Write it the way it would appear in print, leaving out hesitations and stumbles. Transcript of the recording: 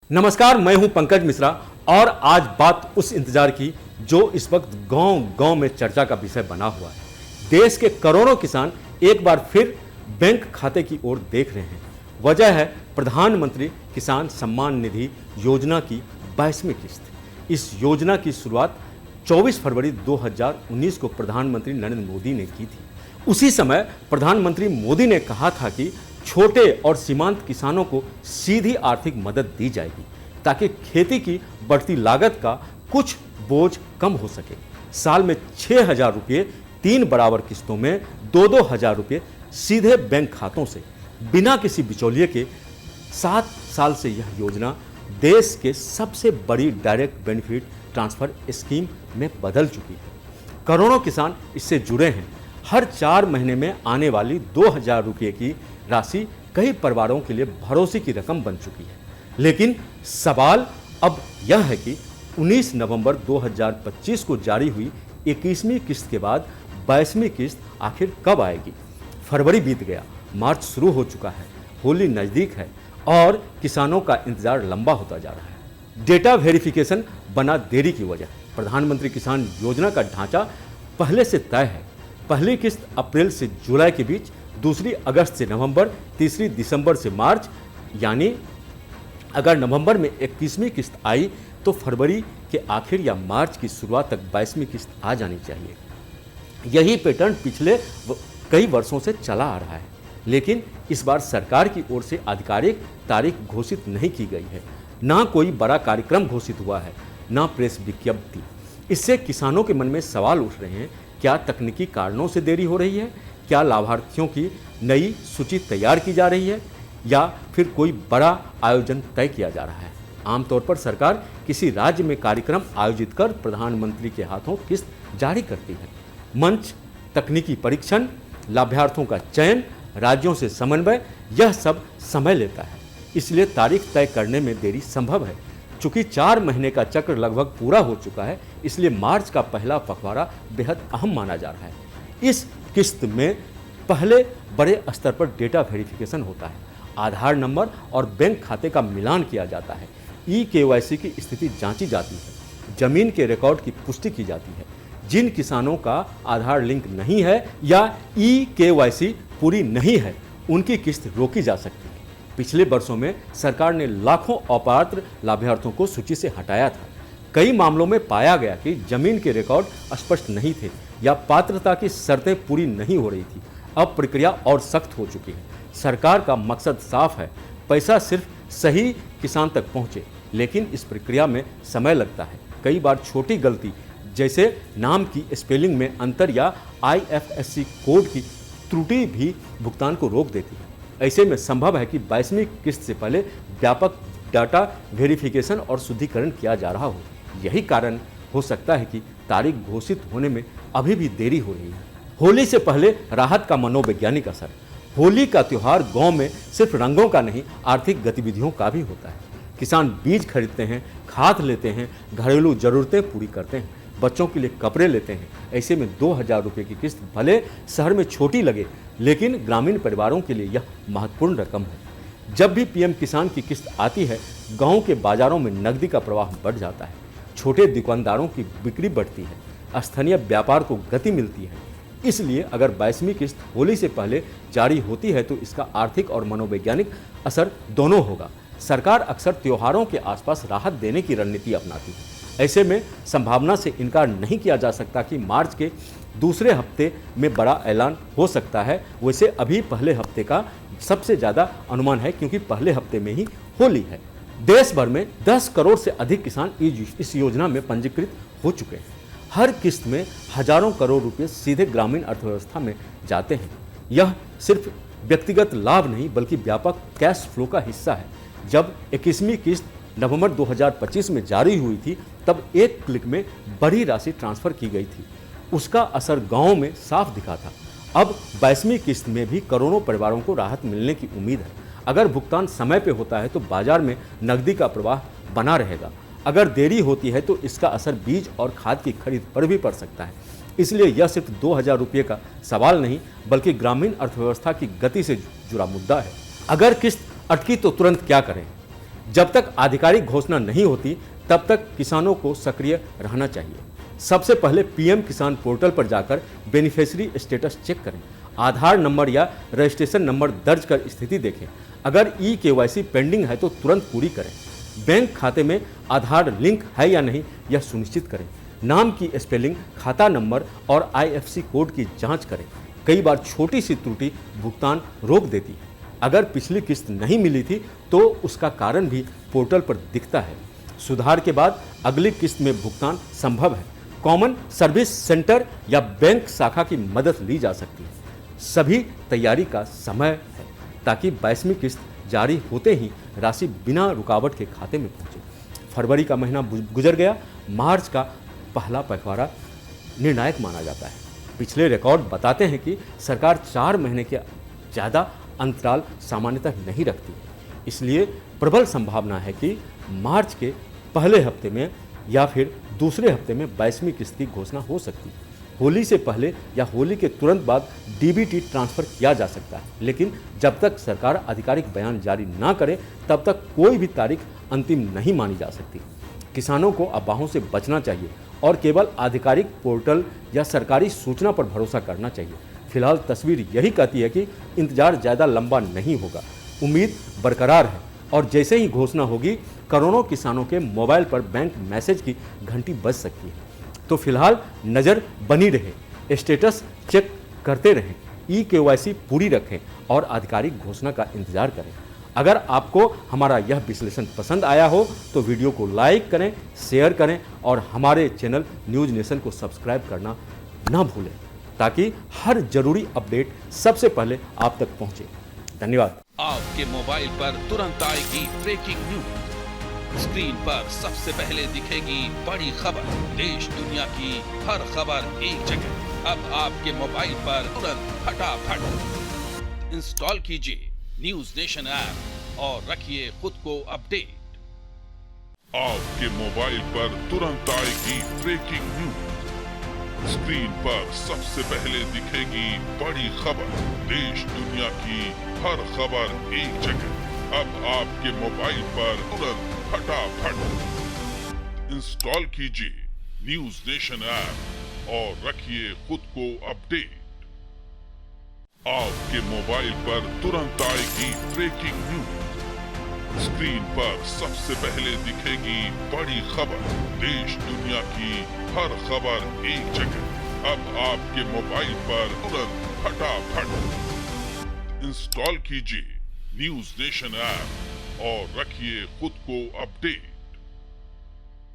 नमस्कार, मैं हूं पंकज मिश्रा और आज बात उस इंतजार की जो इस वक्त गांव-गांव में चर्चा का विषय बना हुआ है। देश के करोड़ों किसान एक बार फिर बैंक खाते की ओर देख रहे हैं। वजह है प्रधानमंत्री किसान सम्मान निधि योजना की 22वीं किस्त। इस योजना की शुरुआत 24 फरवरी 2019 को प्रधानमंत्री नरेंद्र मोदी ने की थी। उसी समय प्रधानमंत्री मोदी ने कहा था कि छोटे और सीमांत किसानों को सीधी आर्थिक मदद दी जाएगी ताकि खेती की बढ़ती लागत का कुछ बोझ कम हो सके। साल में 6,000 रुपये 3 बराबर किस्तों में 2-2 हज़ार रुपये सीधे बैंक खातों से बिना किसी बिचौलिए के 7 साल से यह योजना देश के सबसे बड़ी डायरेक्ट बेनिफिट ट्रांसफर स्कीम में बदल चुकी है। करोड़ों किसान इससे जुड़े हैं। हर 4 महीने में आने वाली 2,000 रुपये की राशि कई परिवारों के लिए भरोसे की रकम बन चुकी है। लेकिन सवाल अब यह है कि 19 नवंबर 2025 को जारी हुई 21वीं किस्त के बाद 22वीं किस्त आखिर कब आएगी। फरवरी बीत गया, मार्च शुरू हो चुका है, होली नज़दीक है और किसानों का इंतजार लंबा होता जा रहा है। डेटा वेरिफिकेशन बना देरी की वजह। प्रधानमंत्री किसान योजना का ढांचा पहले से तय है। पहली किस्त अप्रैल से जुलाई के बीच, दूसरी अगस्त से नवंबर, तीसरी दिसंबर से मार्च। यानी अगर नवंबर में 21वीं किस्त आई तो फरवरी के आखिर या मार्च की शुरुआत तक 22वीं किस्त आ जानी चाहिए। यही पैटर्न पिछले कई वर्षों से चला आ रहा है, लेकिन इस बार सरकार की ओर से आधिकारिक तारीख घोषित नहीं की गई है। ना कोई बड़ा कार्यक्रम घोषित हुआ है, ना प्रेस विज्ञप्ति। इससे किसानों के मन में सवाल उठ रहे हैं, क्या तकनीकी कारणों से देरी हो रही है? क्या लाभार्थियों की नई सूची तैयार की जा रही है या फिर कोई बड़ा आयोजन तय किया जा रहा है? आमतौर पर सरकार किसी राज्य में कार्यक्रम आयोजित कर प्रधानमंत्री के हाथों किस्त जारी करती है। मंच, तकनीकी परीक्षण, लाभार्थियों का चयन, राज्यों से समन्वय, यह सब समय लेता है। इसलिए तारीख तय करने में देरी संभव है। चूंकि 4 महीने का चक्र लगभग पूरा हो चुका है, इसलिए मार्च का पहला पखवाड़ा बेहद अहम माना जा रहा है। इस किस्त में पहले बड़े स्तर पर डेटा वेरिफिकेशन होता है। आधार नंबर और बैंक खाते का मिलान किया जाता है। ई-केवाईसी की स्थिति जांची जाती है। जमीन के रिकॉर्ड की पुष्टि की जाती है। जिन किसानों का आधार लिंक नहीं है या ई-केवाईसी पूरी नहीं है, उनकी किस्त रोकी जा सकती है। पिछले वर्षों में सरकार ने लाखों अपात्र लाभार्थियों को सूची से हटाया था। कई मामलों में पाया गया कि जमीन के रिकॉर्ड स्पष्ट नहीं थे या पात्रता की शर्तें पूरी नहीं हो रही थी। अब प्रक्रिया और सख्त हो चुकी है। सरकार का मकसद साफ है, पैसा सिर्फ सही किसान तक पहुंचे, लेकिन इस प्रक्रिया में समय लगता है। कई बार छोटी गलती जैसे नाम की स्पेलिंग में अंतर या IFSC कोड की त्रुटि भी भुगतान को रोक देती है। ऐसे में संभव है कि 22वीं किस्त से पहले व्यापक डाटा वेरिफिकेशन और शुद्धिकरण किया जा रहा हो। यही कारण हो सकता है कि तारीख घोषित होने में अभी भी देरी हो रही है। होली से पहले राहत का मनोवैज्ञानिक असर। होली का त्यौहार गांव में सिर्फ रंगों का नहीं, आर्थिक गतिविधियों का भी होता है। किसान बीज खरीदते हैं, खाद लेते हैं, घरेलू जरूरतें पूरी करते हैं, बच्चों के लिए कपड़े लेते हैं। ऐसे में 2,000 रुपये की किस्त भले शहर में छोटी लगे, लेकिन ग्रामीण परिवारों के लिए यह महत्वपूर्ण रकम है। जब भी PM किसान की किस्त आती है, गाँव के बाजारों में नकदी का प्रवाह बढ़ जाता है। छोटे दुकानदारों की बिक्री बढ़ती है, स्थानीय व्यापार को गति मिलती है। इसलिए अगर 22वीं किस्त होली से पहले जारी होती है तो इसका आर्थिक और मनोवैज्ञानिक असर दोनों होगा। सरकार अक्सर त्योहारों के आसपास राहत देने की रणनीति अपनाती है। ऐसे में संभावना से इनकार नहीं किया जा सकता कि मार्च के दूसरे हफ्ते में बड़ा ऐलान हो सकता है। वैसे अभी पहले हफ्ते का सबसे ज़्यादा अनुमान है, क्योंकि पहले हफ्ते में ही होली है। देश भर में 10 करोड़ से अधिक किसान इस योजना में पंजीकृत हो चुके हैं। हर किस्त में हजारों करोड़ रुपए सीधे ग्रामीण अर्थव्यवस्था में जाते हैं। यह सिर्फ व्यक्तिगत लाभ नहीं बल्कि व्यापक कैश फ्लो का हिस्सा है। जब 21वीं किस्त नवंबर 2025 में जारी हुई थी, तब एक क्लिक में बड़ी राशि ट्रांसफर की गई थी। उसका असर गाँव में साफ दिखा था। अब 22वीं किस्त में भी करोड़ों परिवारों को राहत मिलने की उम्मीद है। अगर भुगतान समय पे होता है तो बाजार में नकदी का प्रवाह बना रहेगा। अगर देरी होती है तो इसका असर बीज और खाद की खरीद पर भी पड़ सकता है। इसलिए यह सिर्फ 2,000 रुपये का सवाल नहीं बल्कि ग्रामीण अर्थव्यवस्था की गति से जुड़ा मुद्दा है। अगर किस्त अटकी तो तुरंत क्या करें? जब तक आधिकारिक घोषणा नहीं होती तब तक किसानों को सक्रिय रहना चाहिए। सबसे पहले पीएम किसान पोर्टल पर जाकर बेनिफिशियरी स्टेटस चेक करें, आधार नंबर या रजिस्ट्रेशन नंबर दर्ज कर स्थिति देखें। अगर ई-केवाईसी पेंडिंग है तो तुरंत पूरी करें। बैंक खाते में आधार लिंक है या नहीं यह सुनिश्चित करें। नाम की स्पेलिंग, खाता नंबर और आईएफएससी कोड की जांच करें। कई बार छोटी सी त्रुटि भुगतान रोक देती है। अगर पिछली किस्त नहीं मिली थी तो उसका कारण भी पोर्टल पर दिखता है। सुधार के बाद अगली किस्त में भुगतान संभव है। कॉमन सर्विस सेंटर या बैंक शाखा की मदद ली जा सकती है। सभी तैयारी का समय है ताकि 22वीं किस्त जारी होते ही राशि बिना रुकावट के खाते में पहुंचे। फरवरी का महीना गुजर गया, मार्च का पहला पखवाड़ा निर्णायक माना जाता है। पिछले रिकॉर्ड बताते हैं कि सरकार 4 महीने के ज़्यादा अंतराल सामान्यतः नहीं रखती है। इसलिए प्रबल संभावना है कि मार्च के पहले हफ्ते में या फिर दूसरे हफ्ते में 22वीं किस्त की घोषणा हो सकती है। होली से पहले या होली के तुरंत बाद डीबीटी ट्रांसफर किया जा सकता है, लेकिन जब तक सरकार आधिकारिक बयान जारी ना करे तब तक कोई भी तारीख अंतिम नहीं मानी जा सकती। किसानों को अफवाहों से बचना चाहिए और केवल आधिकारिक पोर्टल या सरकारी सूचना पर भरोसा करना चाहिए। फिलहाल तस्वीर यही कहती है कि इंतजार ज़्यादा लंबा नहीं होगा, उम्मीद बरकरार है और जैसे ही घोषणा होगी करोड़ों किसानों के मोबाइल पर बैंक मैसेज की घंटी बज सकती है। तो फिलहाल नज़र बनी रहे, स्टेटस चेक करते रहें, ई-केवाईसी पूरी रखें और आधिकारिक घोषणा का इंतजार करें। अगर आपको हमारा यह विश्लेषण पसंद आया हो तो वीडियो को लाइक करें, शेयर करें और हमारे चैनल न्यूज़ नेशन को सब्सक्राइब करना ना भूलें ताकि हर जरूरी अपडेट सबसे पहले आप तक पहुंचे। धन्यवाद। आपके मोबाइल पर तुरंत आएगी ब्रेकिंग न्यूज। स्क्रीन पर सबसे पहले दिखेगी बड़ी खबर, देश दुनिया की हर खबर एक जगह। अब आपके मोबाइल पर तुरंत फटाफट इंस्टॉल कीजिए न्यूज नेशन ऐप और रखिए खुद को अपडेट। आपके मोबाइल पर तुरंत आएगी ब्रेकिंग न्यूज। स्क्रीन पर सबसे पहले दिखेगी बड़ी खबर, देश दुनिया की हर खबर एक जगह। अब आपके मोबाइल पर तुरंत फटाफट इंस्टॉल कीजिए न्यूज नेशन ऐप और रखिए खुद को अपडेट। आपके मोबाइल पर तुरंत आएगी ब्रेकिंग न्यूज। स्क्रीन पर सबसे पहले दिखेगी बड़ी खबर, देश दुनिया की हर खबर एक जगह। अब आपके मोबाइल पर तुरंत फटाफट इंस्टॉल कीजिए न्यूज नेशन ऐप और रखिए खुद को अपडेट।